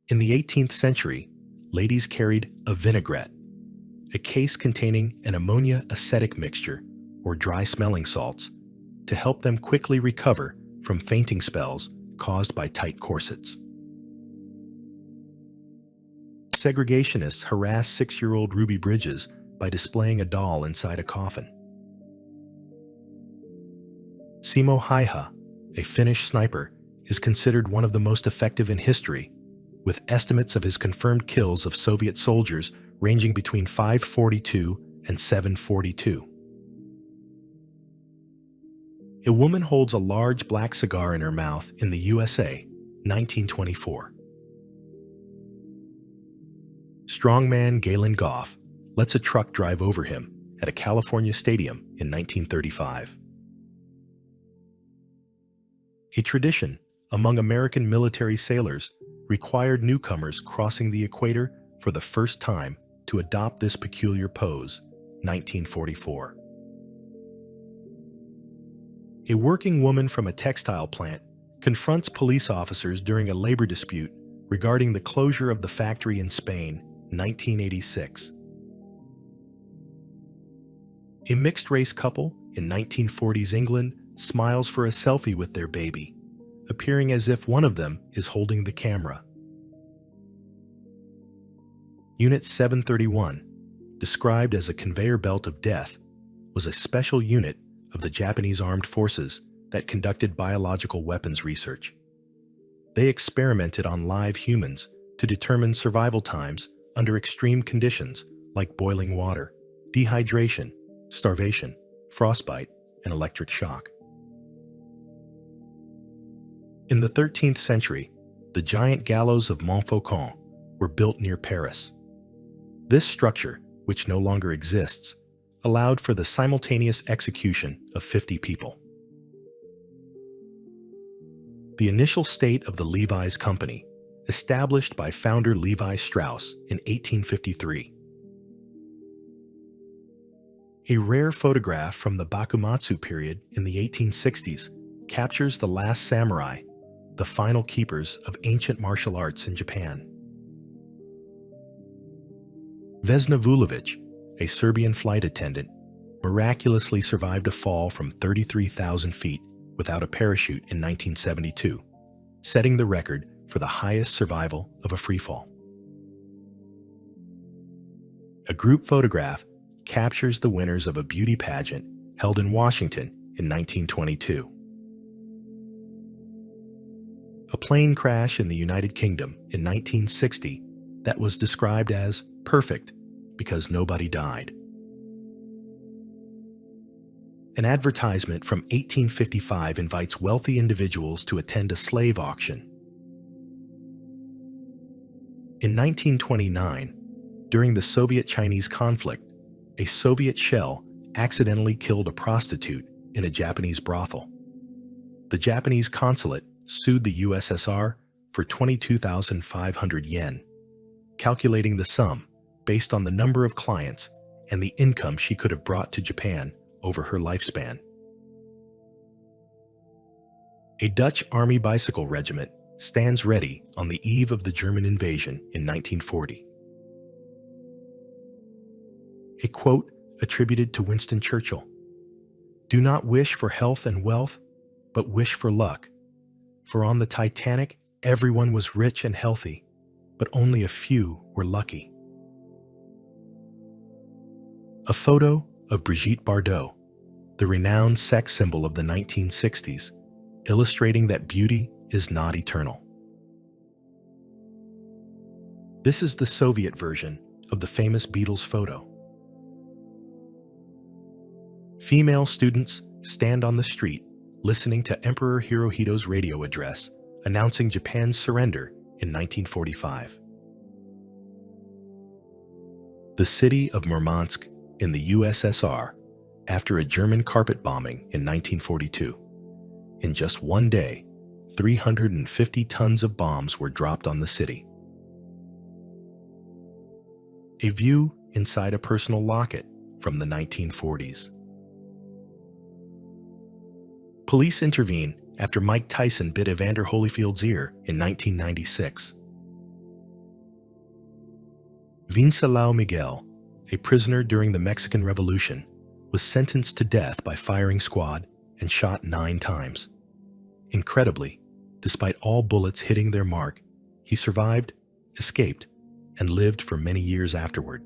In the 18th century, ladies carried a vinaigrette, a case containing an ammonia acetic mixture, or dry smelling salts, to help them quickly recover from fainting spells caused by tight corsets. Segregationists harassed 6-year-old Ruby Bridges by displaying a doll inside a coffin. Simo Häyhä, a Finnish sniper, is considered one of the most effective in history, with estimates of his confirmed kills of Soviet soldiers ranging between 542 and 742. A woman holds a large black cigar in her mouth in the USA, 1924. Strongman Galen Goff lets a truck drive over him at a California stadium in 1935. A tradition among American military sailors required newcomers crossing the equator for the first time to adopt this peculiar pose, 1944. A working woman from a textile plant confronts police officers during a labor dispute regarding the closure of the factory in Spain, 1986. A mixed-race couple in 1940s England smiles for a selfie with their baby, appearing as if one of them is holding the camera. Unit 731, described as a conveyor belt of death, was a special unit of the Japanese armed forces that conducted biological weapons research. They experimented on live humans to determine survival times under extreme conditions like boiling water, dehydration, starvation, frostbite, and electric shock. In the 13th century, the giant gallows of Montfaucon were built near Paris. This structure, which no longer exists, allowed for the simultaneous execution of 50 people. The initial state of the Levi's Company, established by founder Levi Strauss in 1853. A rare photograph from the Bakumatsu period in the 1860s captures the last samurai, the final keepers of ancient martial arts in Japan. Vesna Vulović, a Serbian flight attendant, miraculously survived a fall from 33,000 feet without a parachute in 1972, setting the record for the highest survival of a freefall. A group photograph captures the winners of a beauty pageant held in Washington in 1922. A plane crash in the United Kingdom in 1960 that was described as perfect because nobody died. An advertisement from 1855 invites wealthy individuals to attend a slave auction. In 1929, during the Soviet-Chinese conflict, a Soviet shell accidentally killed a prostitute in a Japanese brothel. The Japanese consulate sued the USSR for 22,500 yen, calculating the sum based on the number of clients and the income she could have brought to Japan over her lifespan. A Dutch Army bicycle regiment stands ready on the eve of the German invasion in 1940. A quote attributed to Winston Churchill: "Do not wish for health and wealth, but wish for luck. For on the Titanic, everyone was rich and healthy, but only a few were lucky." A photo of Brigitte Bardot, the renowned sex symbol of the 1960s, illustrating that beauty is not eternal. This is the Soviet version of the famous Beatles photo. Female students stand on the street listening to Emperor Hirohito's radio address announcing Japan's surrender in 1945. The city of Murmansk in the USSR after a German carpet bombing in 1942. In just one day, 350 tons of bombs were dropped on the city. A view inside a personal locket from the 1940s. Police intervene after Mike Tyson bit Evander Holyfield's ear in 1996. Wenceslao Miguel, a prisoner during the Mexican Revolution, was sentenced to death by firing squad and shot 9 times. Incredibly, despite all bullets hitting their mark, he survived, escaped, and lived for many years afterward.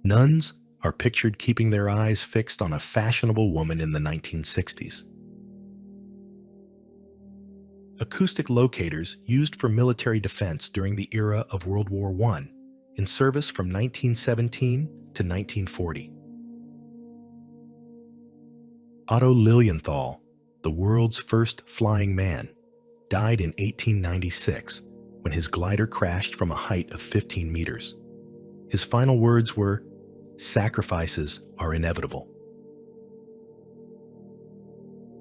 Nuns are pictured keeping their eyes fixed on a fashionable woman in the 1960s. Acoustic locators used for military defense during the era of World War I, in service from 1917 to 1940. Otto Lilienthal, the world's first flying man, died in 1896 when his glider crashed from a height of 15 meters. His final words were, "Sacrifices are inevitable."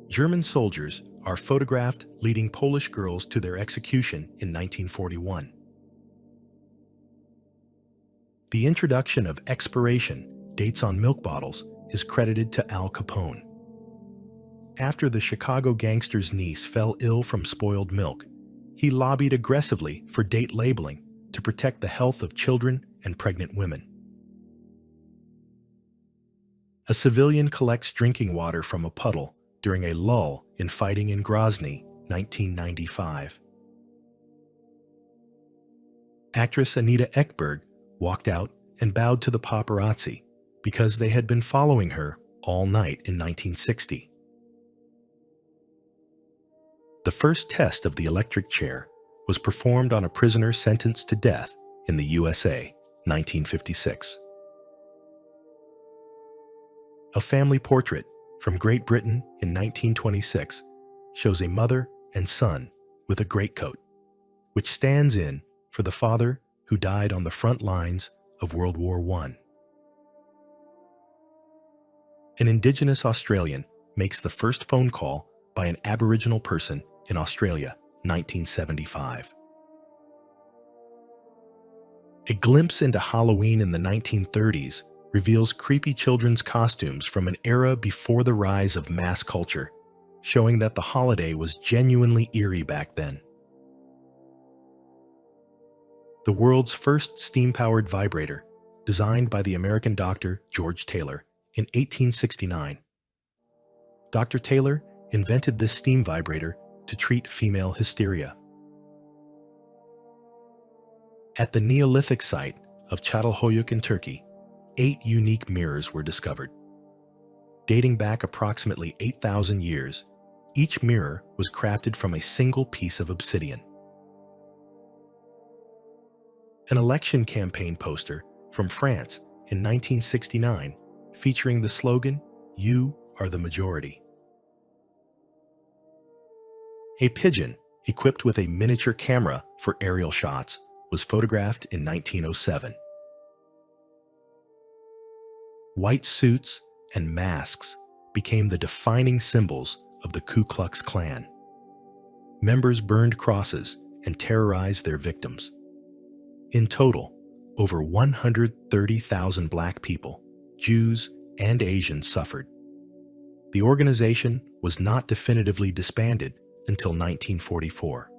German soldiers are photographed leading Polish girls to their execution in 1941. The introduction of expiration dates on milk bottles is credited to Al Capone. After the Chicago gangster's niece fell ill from spoiled milk, he lobbied aggressively for date labeling to protect the health of children and pregnant women. A civilian collects drinking water from a puddle during a lull in fighting in Grozny, 1995. Actress Anita Ekberg walked out and bowed to the paparazzi because they had been following her all night in 1960. The first test of the electric chair was performed on a prisoner sentenced to death in the USA, 1956. A family portrait from Great Britain in 1926 shows a mother and son with a greatcoat, which stands in for the father who died on the front lines of World War I. An Indigenous Australian makes the first phone call by an Aboriginal person in Australia, 1975. A glimpse into Halloween in the 1930s reveals creepy children's costumes from an era before the rise of mass culture, showing that the holiday was genuinely eerie back then. The world's first steam-powered vibrator, designed by the American doctor George Taylor in 1869. Dr. Taylor invented this steam vibrator to treat female hysteria. At the Neolithic site of Çatalhöyük in Turkey, 8 unique mirrors were discovered. Dating back approximately 8,000 years, each mirror was crafted from a single piece of obsidian. An election campaign poster from France in 1969 featuring the slogan, "You are the majority." A pigeon equipped with a miniature camera for aerial shots was photographed in 1907. White suits and masks became the defining symbols of the Ku Klux Klan. Members burned crosses and terrorized their victims. In total, over 130,000 black people, Jews, and Asians suffered. The organization was not definitively disbanded until 1944.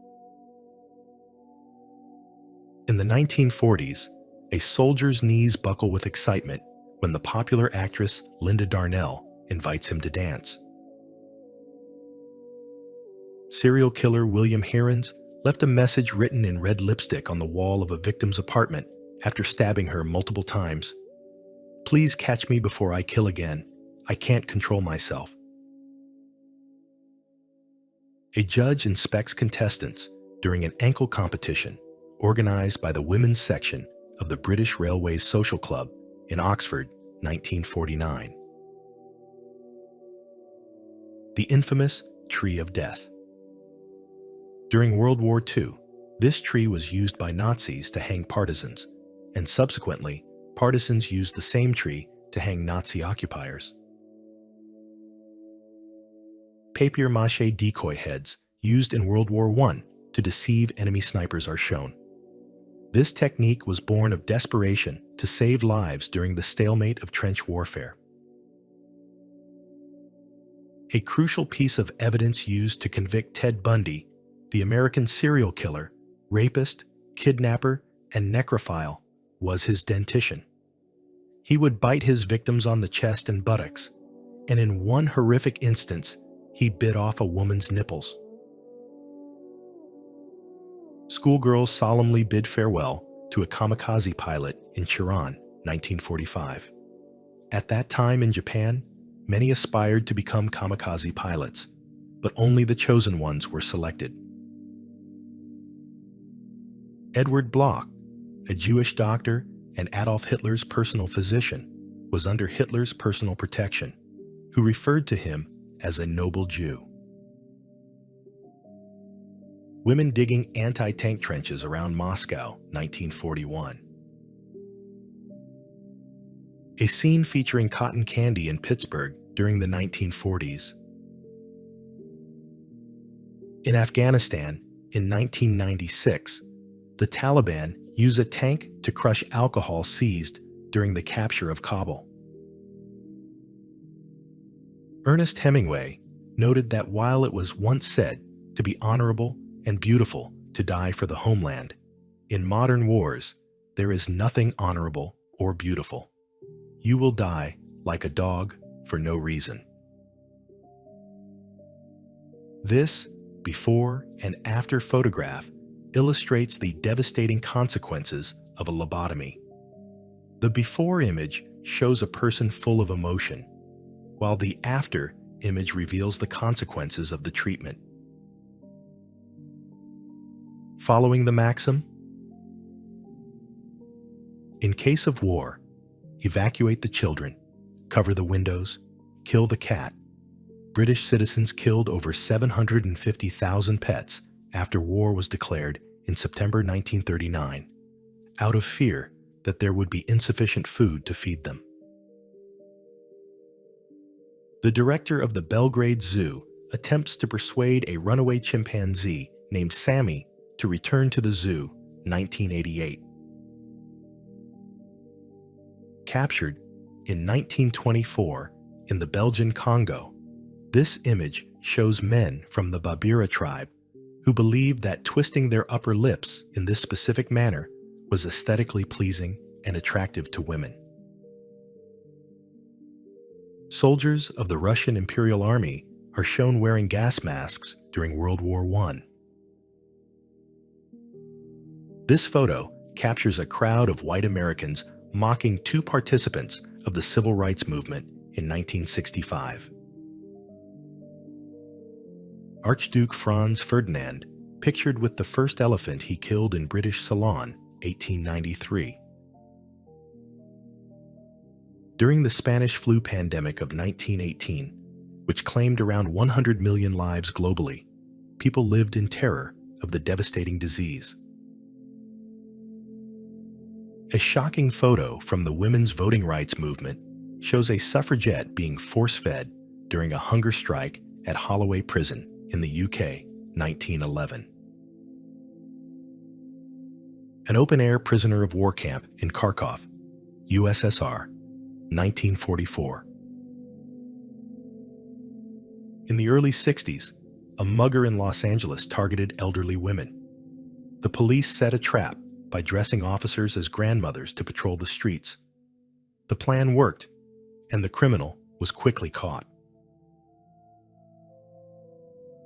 In the 1940s, a soldier's knees buckle with excitement when the popular actress Linda Darnell invites him to dance. Serial killer William Heerens left a message written in red lipstick on the wall of a victim's apartment after stabbing her multiple times. "Please catch me before I kill again. I can't control myself." A judge inspects contestants during an ankle competition organized by the women's section of the British Railways Social Club in Oxford, 1949. The infamous Tree of Death. During World War II, this tree was used by Nazis to hang partisans, and subsequently, partisans used the same tree to hang Nazi occupiers. Papier-mâché decoy heads used in World War I to deceive enemy snipers are shown. This technique was born of desperation to save lives during the stalemate of trench warfare. A crucial piece of evidence used to convict Ted Bundy, the American serial killer, rapist, kidnapper, and necrophile, was his dentition. He would bite his victims on the chest and buttocks, and in one horrific instance, he bit off a woman's nipples. Schoolgirls solemnly bid farewell to a kamikaze pilot in Chiron, 1945. At that time in Japan, many aspired to become kamikaze pilots, but only the chosen ones were selected. Edward Bloch, a Jewish doctor and Adolf Hitler's personal physician, was under Hitler's personal protection, who referred to him as a noble Jew. Women digging anti-tank trenches around Moscow, 1941. A scene featuring cotton candy in Pittsburgh during the 1940s. In Afghanistan, in 1996, the Taliban used a tank to crush alcohol seized during the capture of Kabul. Ernest Hemingway noted that while it was once said to be honorable and beautiful to die for the homeland, in modern wars, there is nothing honorable or beautiful. You will die like a dog for no reason. This before and after photograph illustrates the devastating consequences of a lobotomy. The before image shows a person full of emotion, while the after image reveals the consequences of the treatment. Following the maxim, in case of war, evacuate the children, cover the windows, kill the cat. British citizens killed over 750,000 pets after war was declared in September 1939, out of fear that there would be insufficient food to feed them. The director of the Belgrade Zoo attempts to persuade a runaway chimpanzee named Sammy to return to the zoo, 1988. Captured in 1924 in the Belgian Congo, this image shows men from the Babira tribe who believed that twisting their upper lips in this specific manner was aesthetically pleasing and attractive to women. Soldiers of the Russian Imperial Army are shown wearing gas masks during World War I. This photo captures a crowd of white Americans mocking two participants of the Civil Rights Movement in 1965. Archduke Franz Ferdinand, pictured with the first elephant he killed in British Ceylon, 1893. During the Spanish flu pandemic of 1918, which claimed around 100 million lives globally, people lived in terror of the devastating disease. A shocking photo from the women's voting rights movement shows a suffragette being force-fed during a hunger strike at Holloway Prison in the UK, 1911. An open-air prisoner of war camp in Kharkov, USSR, 1944. In the early 60s, a mugger in Los Angeles targeted elderly women. The police set a trap by dressing officers as grandmothers to patrol the streets. The plan worked, and the criminal was quickly caught.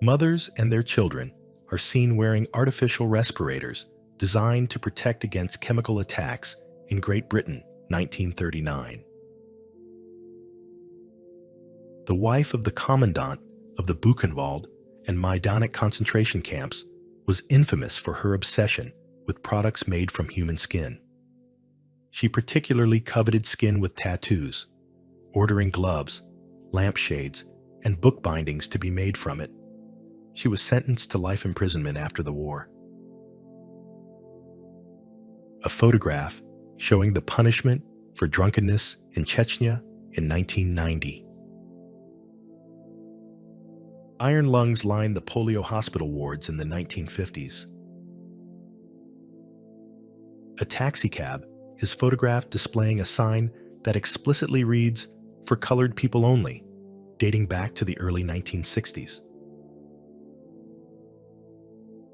Mothers and their children are seen wearing artificial respirators designed to protect against chemical attacks in Great Britain, 1939. The wife of the commandant of the Buchenwald and Majdanek concentration camps was infamous for her obsession with products made from human skin. She particularly coveted skin with tattoos, ordering gloves, lampshades, and book bindings to be made from it. She was sentenced to life imprisonment after the war. A photograph showing the punishment for drunkenness in Chechnya in 1990. Iron lungs lined the polio hospital wards in the 1950s. A taxicab is photographed displaying a sign that explicitly reads, "For colored people only," dating back to the early 1960s.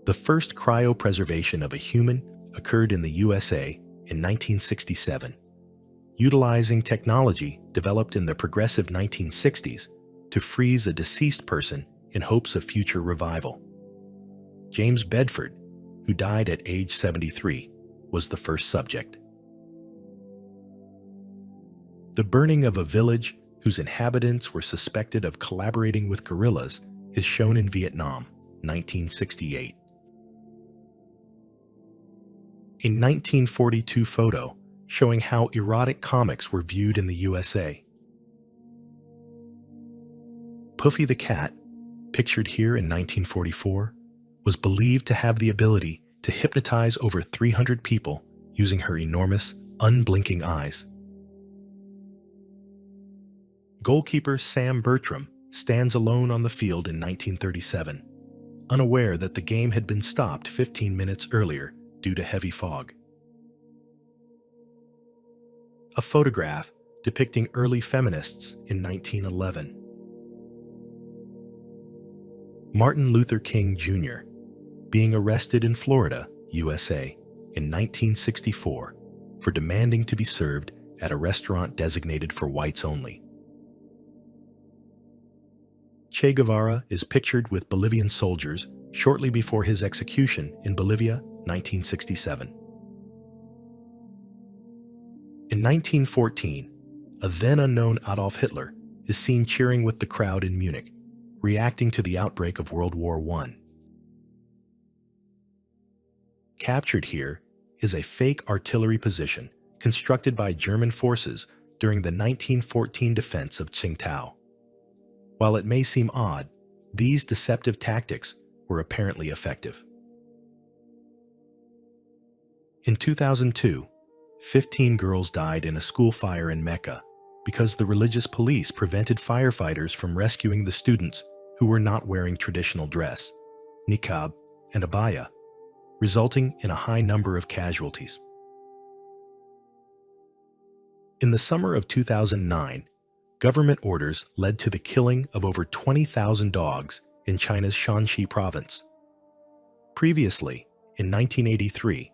The first cryopreservation of a human occurred in the USA in 1967, utilizing technology developed in the progressive 1960s to freeze a deceased person in hopes of future revival. James Bedford, who died at age 73, was the first subject. The burning of a village whose inhabitants were suspected of collaborating with guerrillas is shown in Vietnam, 1968. A 1942 photo showing how erotic comics were viewed in the USA. Puffy the cat, pictured here in 1944, was believed to have the ability to hypnotize over 300 people using her enormous, unblinking eyes. Goalkeeper Sam Bertram stands alone on the field in 1937, unaware that the game had been stopped 15 minutes earlier due to heavy fog. A photograph depicting early feminists in 1911. Martin Luther King Jr. being arrested in Florida, USA, in 1964 for demanding to be served at a restaurant designated for whites only. Che Guevara is pictured with Bolivian soldiers shortly before his execution in Bolivia, 1967. In 1914, a then-unknown Adolf Hitler is seen cheering with the crowd in Munich, reacting to the outbreak of World War I. Captured here is a fake artillery position constructed by German forces during the 1914 defense of Tsingtao. While it may seem odd, these deceptive tactics were apparently effective. In 2002, 15 girls died in a school fire in Mecca because the religious police prevented firefighters from rescuing the students who were not wearing traditional dress, niqab, and abaya, resulting in a high number of casualties. In the summer of 2009, government orders led to the killing of over 20,000 dogs in China's Shanxi province. Previously, in 1983,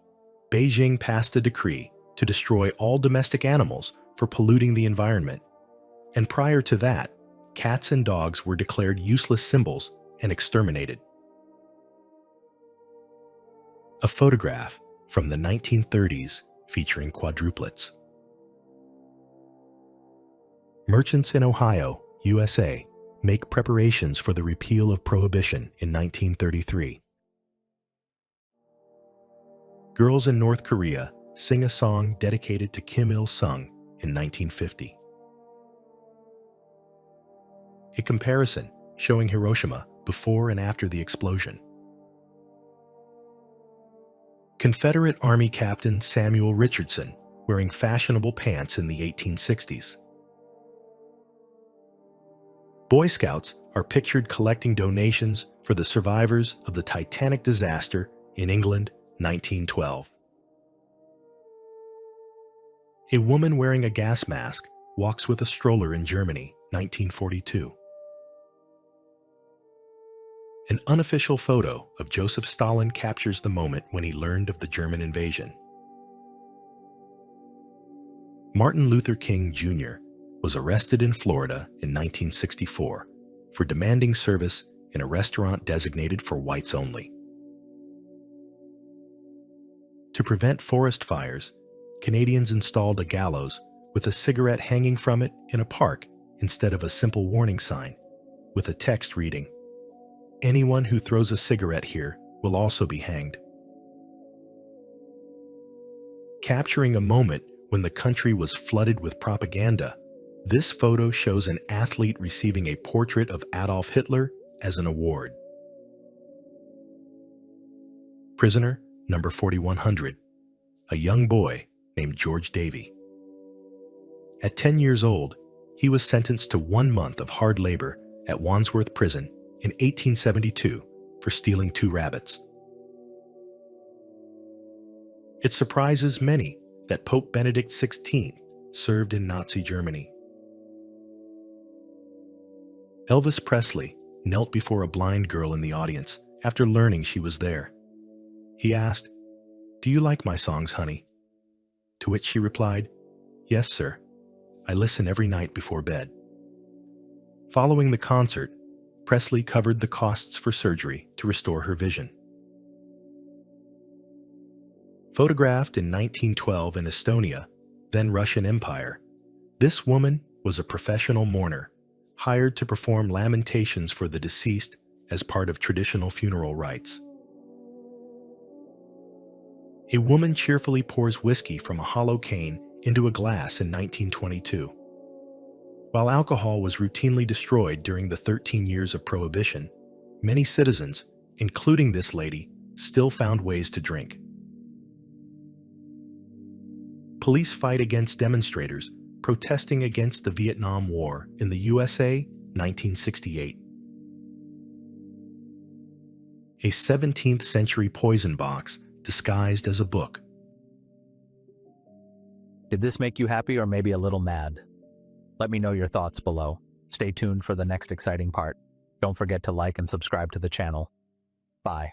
Beijing passed a decree to destroy all domestic animals for polluting the environment, and prior to that, cats and dogs were declared useless symbols and exterminated. A photograph from the 1930s featuring quadruplets. Merchants in Ohio, USA, make preparations for the repeal of Prohibition in 1933. Girls in North Korea sing a song dedicated to Kim Il-sung in 1950. A comparison showing Hiroshima before and after the explosion. Confederate Army Captain Samuel Richardson wearing fashionable pants in the 1860s. Boy Scouts are pictured collecting donations for the survivors of the Titanic disaster in England, 1912. A woman wearing a gas mask walks with a stroller in Germany, 1942. An unofficial photo of Joseph Stalin captures the moment when he learned of the German invasion. Martin Luther King Jr. was arrested in Florida in 1964 for demanding service in a restaurant designated for whites only. To prevent forest fires, Canadians installed a gallows with a cigarette hanging from it in a park instead of a simple warning sign, with a text reading, "Anyone who throws a cigarette here will also be hanged." Capturing a moment when the country was flooded with propaganda, this photo shows an athlete receiving a portrait of Adolf Hitler as an award. Prisoner number 4100, a young boy named George Davey. At 10 years old, he was sentenced to 1 month of hard labor at Wandsworth Prison in 1872 for stealing 2 rabbits. It surprises many that Pope Benedict XVI served in Nazi Germany. Elvis Presley knelt before a blind girl in the audience after learning she was there. He asked, "Do you like my songs, honey?" To which she replied, "Yes, sir. I listen every night before bed." Following the concert, Presley covered the costs for surgery to restore her vision. Photographed in 1912 in Estonia, then Russian Empire, this woman was a professional mourner, hired to perform lamentations for the deceased as part of traditional funeral rites. A woman cheerfully pours whiskey from a hollow cane into a glass in 1922. While alcohol was routinely destroyed during the 13 years of Prohibition, many citizens, including this lady, still found ways to drink. Police fight against demonstrators protesting against the Vietnam War in the USA, 1968. A 17th century poison box disguised as a book. Did this make you happy or maybe a little mad? Let me know your thoughts below. Stay tuned for the next exciting part. Don't forget to like and subscribe to the channel. Bye.